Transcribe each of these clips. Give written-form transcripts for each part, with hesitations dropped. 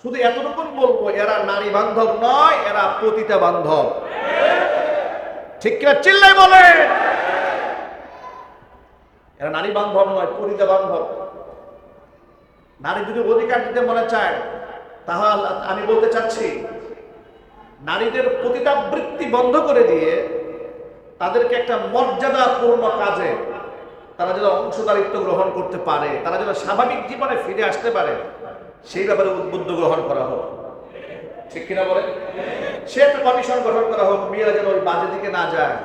শুধু এতটুকু বলবো, এরা নারী বান্ধব নয়, এরা পতিতা বান্ধব। ঠিক কিনা চিল্লাই বলেন? এরা নারী বান্ধব নয়, পতিতা বান্ধব। নারী যদি অধিকার দিতে মনে চায়, তাহলে আমি বলতে চাচ্ছি, নারীদের পতিতাবৃত্তি বন্ধ করে দিয়ে তাদেরকে একটা মর্যাদাপূর্ণ কাজে তারা যেন অংশদারিত্ব গ্রহণ করতে পারে, তারা যেন স্বাভাবিক জীবনে ফিরে আসতে পারে, সেই ব্যাপারে উদ্বুদ্ধ গ্রহণ করা হোক। ঠিক কিনা বলে? সে একটা কমিশন গঠন করা হোক, মেয়েরা যেন ওই বাজে দিকে না যায়,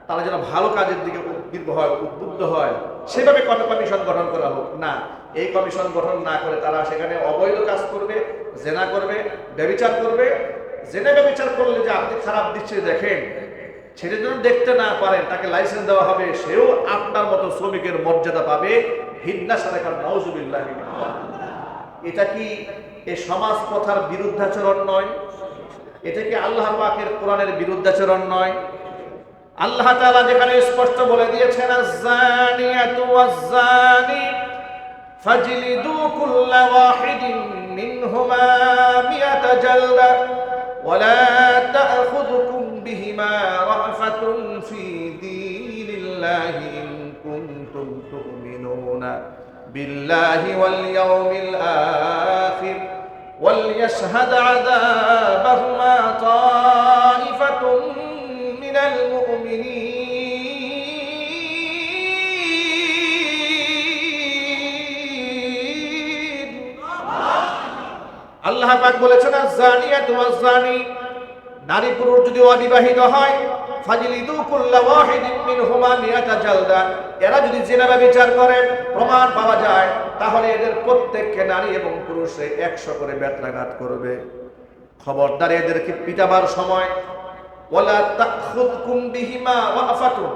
তারা যেন ভালো কাজের দিকে উদ্বুদ্ধ হয়, উদ্বুদ্ধ হয়, সেভাবে কমিশন গঠন করা হোক। না, এই কমিশন গঠন না করে তারা সেখানে অবৈধ কাজ করবে, জেনা করবে, ব্যভিচার করবে। জেনা ব্যভিচার করলে যে আপনি খারাপ দৃষ্টি দেখেন, সেটা যেন দেখতে না পারেন, তাকে লাইসেন্স দেওয়া হবে, সেও আপনার মতো শ্রমিকের মর্যাদা পাবে। হিন্না সারেকার নাউজুবিল্লাহ। এটা কি এই সমাজ প্রথার বিরুদ্ধাচরণ নয়? এটা কি আল্লাহ পাকের কোরআনের বিরুদ্ধাচরণ নয়? আল্লাহ তাআলা যেখানে স্পষ্ট বলে দিয়েছেন, আয-যানিয়াতু ওয়াজ-যানি ফাজলিদু কুল্লা ওয়াহিদিন মিনহুমা মিয়াতা জালদা ওয়া লা তা'খুযুকুম বিহিমা রা'ফাতুন ফি দীনিল্লাহি ইন কুনতুম তু'মিনুনা বিল্লাহি ওয়াল ইয়াউমিল আখির ওয়ালইয়াশহাদ আযাবাহুমা তা'iফাতুন মিনাল মুমিনিন। আল্লাহ পাক বলেছেন, আয-যানিয়াতু ওয়াজ-যানি, নারী পুরুষ যদি অবিবাহিত হয়, ফাজলিদু কুল্লা ওয়াহিদিন মিনহুমা মিয়াতা জালদা, এরা যদি জিনা ব্যভিচার করে প্রমাণ পাওয়া যায়, তাহলে এদের প্রত্যেককে নারী এবং পুরুষে 100 করে বেত্রাঘাত করবে। খবরদার, এদেরকে পিটাবার সময় ওয়ালা তাখুযকুম বিহিমা রা'ফাতুন,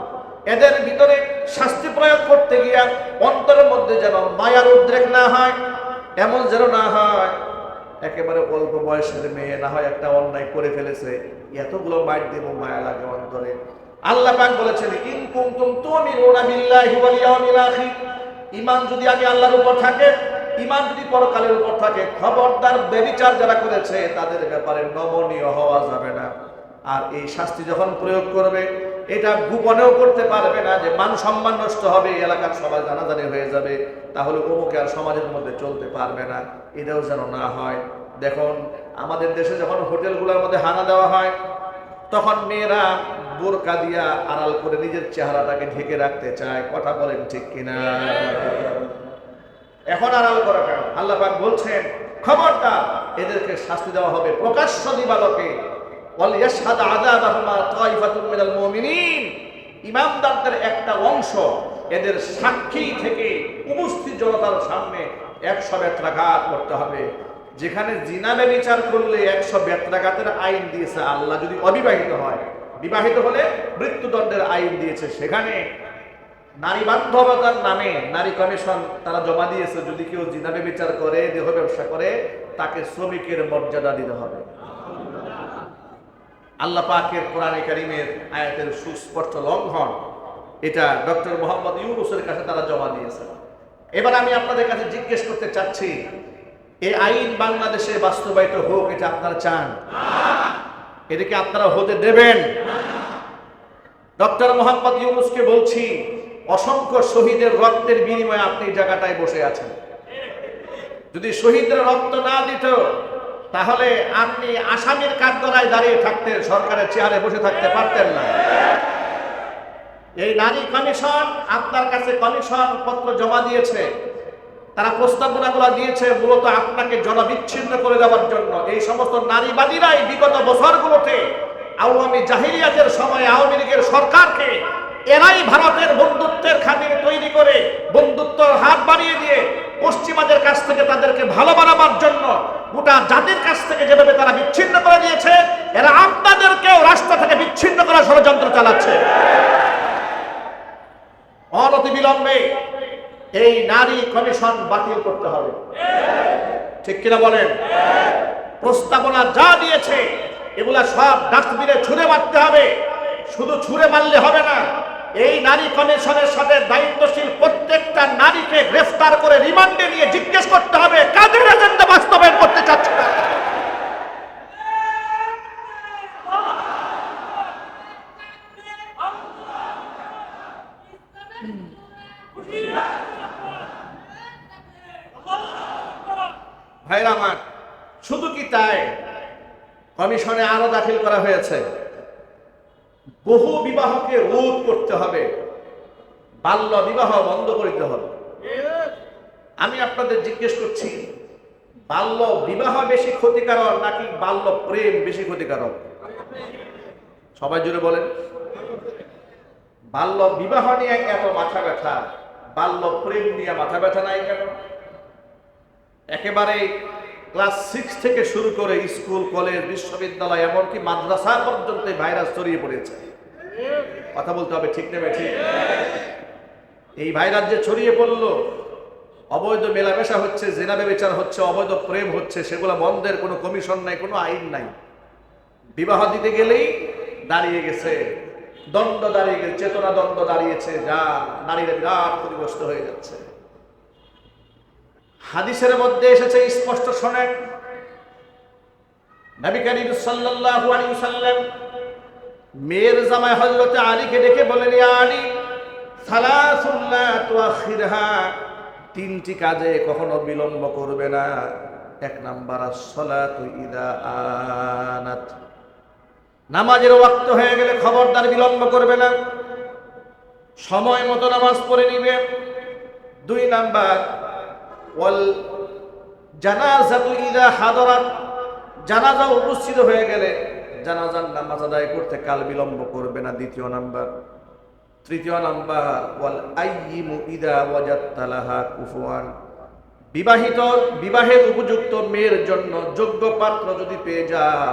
এদের ভিতরে শাস্তি প্রয়োগ করতে গিয়া অন্তরের মধ্যে যেন মায়ার উদ্রেক না হয়, এমন যেন না হয় একেবারে অল্প বয়সের মেয়ে না হয় একটা অন্যায় করে ফেলেছে, এতগুলো মাইর দেব, মায়া লাগে অন্তরে। আল্লাহ পাক বলেছেন, ইন কুনতুম তুমিনুনা বিল্লাহি ওয়াল ইয়াউমিল আখির, ঈমান যদি আগে আল্লাহর উপর থাকে, ঈমান যদি পরকালের উপর থাকে, খবরদার ব্যভিচার যারা করেছে তাদের ব্যাপারে নমনীয় হওয়া যাবে না। আর এই শাস্তি যখন প্রয়োগ করবে, এটা গোপনেও করতে পারবে না যে মান সম্মান নষ্ট হবে, এলাকার সবাই জানাজানি হয়ে যাবে, তাহলে অমুকে আর সমাজের মধ্যে চলতে পারবে না, এটাও যেন না হয়। দেখুন, আমাদের দেশে যখন হোটেলগুলোর মধ্যে হানা দেওয়া হয়, তখন মেয়েরা বোরকা দিয়া আড়াল করে নিজের চেহারাটাকে ঢেকে রাখতে চায়। কথা বলেন ঠিক কিনা? এখন আড়াল করা কেন? আল্লাহ পাক বলছেন, খবরদার, এদেরকে শাস্তি দেওয়া হবে প্রকাশ্য দিবালোকে। ওয়ালইয়াশহাদ আযাবাহুমা তা'iফাতুন মিনাল মুমিনিন, ইমানদারদের একটা অংশ এদের সাক্ষী থেকে উপস্থিত জনতার সামনে 100 বেত্রাঘাত করতে হবে। যেখানে জিনা ব্যভিচার করলে 100 বেত্রাঘাতের আইন দিয়েছে আল্লাহ, যদি অবিবাহিত হয়, বিবাহিত হলে মৃত্যুদণ্ডের আইন দিয়েছে, সেখানে নারী বান্ধবতার নামে নারী কমিশন তারা জমা দিয়েছে, যদি কেউ জিনা ব্যভিচার করে, দেহ ব্যবসা করে, তাকে শ্রমিকের মর্যাদা দিতে হবে। আল্লাহ পাকের কোরআনে কারীমের আয়াতের সুস্পষ্ট লঙ্ঘন, এটা ডক্টর মোহাম্মদ ইউনূসের কাছে তারা জমা দিয়েছে। এবার আমি আপনাদের কাছে জিজ্ঞেস করতে চাচ্ছি, এই আইন বাংলাদেশে বাস্তবায়িত হোক, এটা আপনারা চান? এটাকে আপনারা হতে দেবেন? ডক্টর মোহাম্মদ ইউনূসকে বলছি, অসংখ্য শহীদের রক্তের বিনিময়ে আপনি এই জায়গাটায় বসে আছেন। যদি শহীদের রক্ত না দিত, তাহলে আপনি আসামির কাঠগড়ায় দাঁড়িয়ে থাকতে, সরকারের চেয়ারে বসে থাকতে পারতেন না। এই নারী কমিশন আপনার কাছে কমিশন পত্র জমা দিয়েছে, তারা প্রস্তাবনাগুলো দিয়েছে মূলত আপনাকে জনবিচ্ছিন্ন করে দেওয়ার জন্য। এই সমস্ত নারীবাদীরাই বিগত বছরগুলোতে আওয়ামী জাহিলিয়াতের সময় আওয়ামী লীগের সরকারকে, এরাই ভারতের বন্ধুত্বের খাতিরে তৈরি করে বন্ধুত্বর হাত বাড়িয়ে দিয়ে পশ্চিমাদের কাছ থেকে তাদেরকে ভালো বানাবার জন্য গোটা জাতির কাছ থেকে যেভাবে তারা বিচ্ছিন্ন করে দিয়েছে, এরা আপনাদেরকেও রাষ্ট্র থেকে বিচ্ছিন্ন করার ষড়যন্ত্র চালাচ্ছে। অনতিবিলম্বে এই নারী কমিশন বাতিল করতে হবে। ঠিক কিনা বলেন? প্রস্তাবনা যা দিয়েছে এগুলা সব ডাস্টবিনে ছুঁড়ে মারতে হবে। শুধু ছুঁড়ে মারলে হবে না, এই নারী কমিশনের সাথে দায়িত্বশীল প্রত্যেকটা নারীকে গ্রেফতার করে রিমান্ডে নিয়ে জিজ্ঞেস করতে হবে কাদের এজেন্ডা বাস্তবায়ন করতে চাচ্ছে। আমার, শুধু কি তাই, কমিশনে আরো দাখিল করা হয়েছে বহু বিবাহকে রোধ করতে হবে, বাল্য বিবাহ বন্ধ করতে হবে। আমি আপনাদের জিজ্ঞেস করছি, বাল্য বিবাহ বেশি ক্ষতিকারক নাকি বাল্য প্রেম বেশি ক্ষতিকারক? সবাই জুড়ে বলেন। বাল্য বিবাহ নিয়ে এত মাথা ব্যথা, বাল্য প্রেম নিয়ে মাথা ব্যথা নাই কেন? একেবারে ক্লাস 6 থেকে শুরু করে স্কুল, কলেজ, বিশ্ববিদ্যালয়, এমনকি মাদ্রাসা পর্যন্ত ভাইরাস ছড়িয়ে পড়েছে। কথা বলতে হবে, ঠিক নেবে ঠিক। এই ভাইরাস যে ছড়িয়ে পড়লো, অবৈধ মেলামেশা হচ্ছে, জেনা ব্যভিচার হচ্ছে, অবৈধ প্রেম হচ্ছে, সেগুলো বন্ধের কোনো কমিশন নাই, কোনো আইন নাই। বিবাহ দিতে গেলেই দাঁড়িয়ে গেছে দ্বন্দ্ব, দাঁড়িয়ে গেছে চেতনা দ্বন্দ্ব দাঁড়িয়েছে, যা নারীরা বিরাট ক্ষতিগ্রস্ত হয়ে যাচ্ছে। হাদিসের মধ্যে এসেছে স্পষ্ট, শোনেন, নবী করিম সাল্লাল্লাহু আলাইহি ওয়াসাল্লাম মেয়ের জামাই হযরত আলীকে ডেকে বলেন, ইয়া আলী, সালাসুন লা তুআখিরহা, তিনটি কাজে কখনো বিলম্ব করবে না। এক নাম্বার, as-সালাতু ইযা আনাত, নামাজের ওয়াক্ত হয়ে গেলে খবরদার বিলম্ব করবে না, সময় মতো নামাজ পড়ে নিবে। দুই নাম্বার, ওয়াল জানাজাতু ইযা হাদারাত, জানাজা উপস্থিত হয়ে গেলে জানাজার নামাজ আদায় করতে কাল বিলম্ব করবে না। দ্বিতীয় নাম্বার। তৃতীয় নাম্বার, ওয়াল আইয়িমু ইযা ওয়াজাদতা লাহা কুফুয়ান, বিবাহের উপযুক্ত মেয়ের জন্য যোগ্য পাত্র যদি পেয়ে যাও,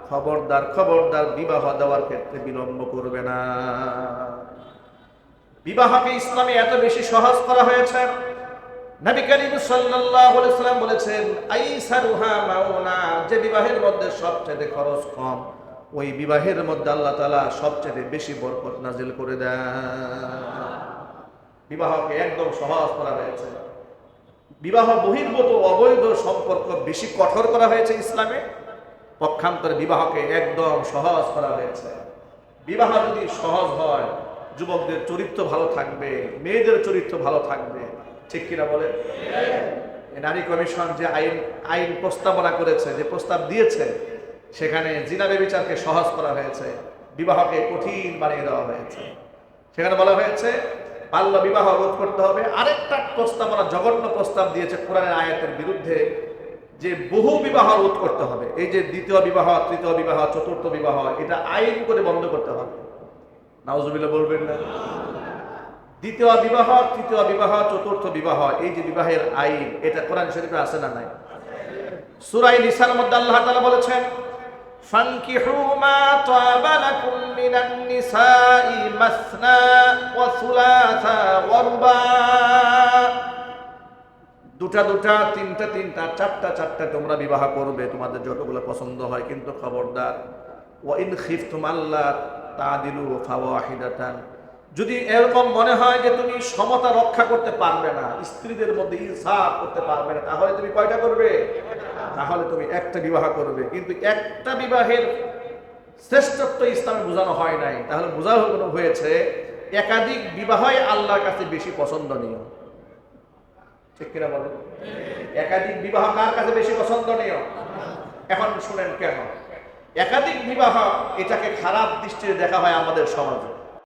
খবরদার খবরদার বিবাহ দেওয়ার ক্ষেত্রে বিলম্ব করবে না। বিবাহকে ইসলামে এত বেশি সহজ করা হয়েছে, নবী করিম সাল্লাল্লাহু আলাইহি ওয়াসাল্লাম বলেছেন, আইসারুহা মাউনা, যে বিবাহের মধ্যে সবচেয়ে খরচ কম, ওই বিবাহের মধ্যে আল্লাহ তাআলা সবচেয়ে বেশি বরকত নাজিল করে দেন। বিবাহকে একদম সহজ করা হয়েছে। বিবাহ বহির্ভূত অবৈধ সম্পর্ক বেশি কঠোর করা হয়েছে ইসলামে, পক্ষান্তরে বিবাহকে একদম সহজ করা হয়েছে। বিবাহ যদি সহজ হয়, যুবকদের চরিত্র ভালো থাকবে, মেয়েদের চরিত্র ভালো থাকবে, ঠিক কিনা বলেন? নারী কমিশন যে আইন প্রস্তাবনা করেছে, যে প্রস্তাব দিয়েছে, সেখানে জিনা ব্যভিচারকে সহজ করা হয়েছে, বিবাহকে কঠিন বানিয়ে দেওয়া হয়েছে। সেখানে বলা হয়েছে বাল্য বিবাহ রোধ করতে হবে। আরেকটা প্রস্তাবনা, জঘন্য প্রস্তাব দিয়েছে কোরআনের আয়াতের বিরুদ্ধে, যে বহু বিবাহ রোধ করতে হবে। এই যে দ্বিতীয় বিবাহ, তৃতীয় বিবাহ, চতুর্থ বিবাহ, এটা আইন করে বন্ধ করতে হবে। নাউজুবিল্লাহ বলবেন না? দ্বিতীয় বিবাহ, তৃতীয় বিবাহ, চতুর্থ বিবাহ, এই যে বিবাহের আইন, এটা কোরআন শরীফে আছে না নাই? সূরা নিসার মধ্যে আল্লাহ তাআলা বলেছেন, ফানকিহু মা তাবা লাকুম মিনান নিসাই মাসনা ওয়া সুলাসা ওয়া রুবা, দুটা দুটা, তিনটা তিনটা, চারটা চারটা তোমরা বিবাহ করবে, তোমাদের যতগুলো পছন্দ হয়। কিন্তু খবরদার, ওয়া ইন খিফতুম আল্লা তাদিলু ফাওয়াহিদাতান, যদি এরকম মনে হয় যে তুমি সমতা রক্ষা করতে পারবে না, স্ত্রীদের মধ্যে ইনসাফ করতে পারবে না, তাহলে তুমি কয়টা করবে? তাহলে তুমি একটা বিবাহ করবে। কিন্তু একটা বিবাহের শ্রেষ্ঠত্ব ইসলামে বোঝানো হয় নাই। তাহলে বোঝানো হয়েছে একাধিক বিবাহই আল্লাহর কাছে বেশি পছন্দনীয়, ঠিক কিনা বলেন? একাধিক বিবাহ কার কাছে বেশি পছন্দনীয়? এখন শুনেন কেন একাধিক বিবাহ এটাকে খারাপ দৃষ্টিতে দেখা হয় আমাদের সমাজে।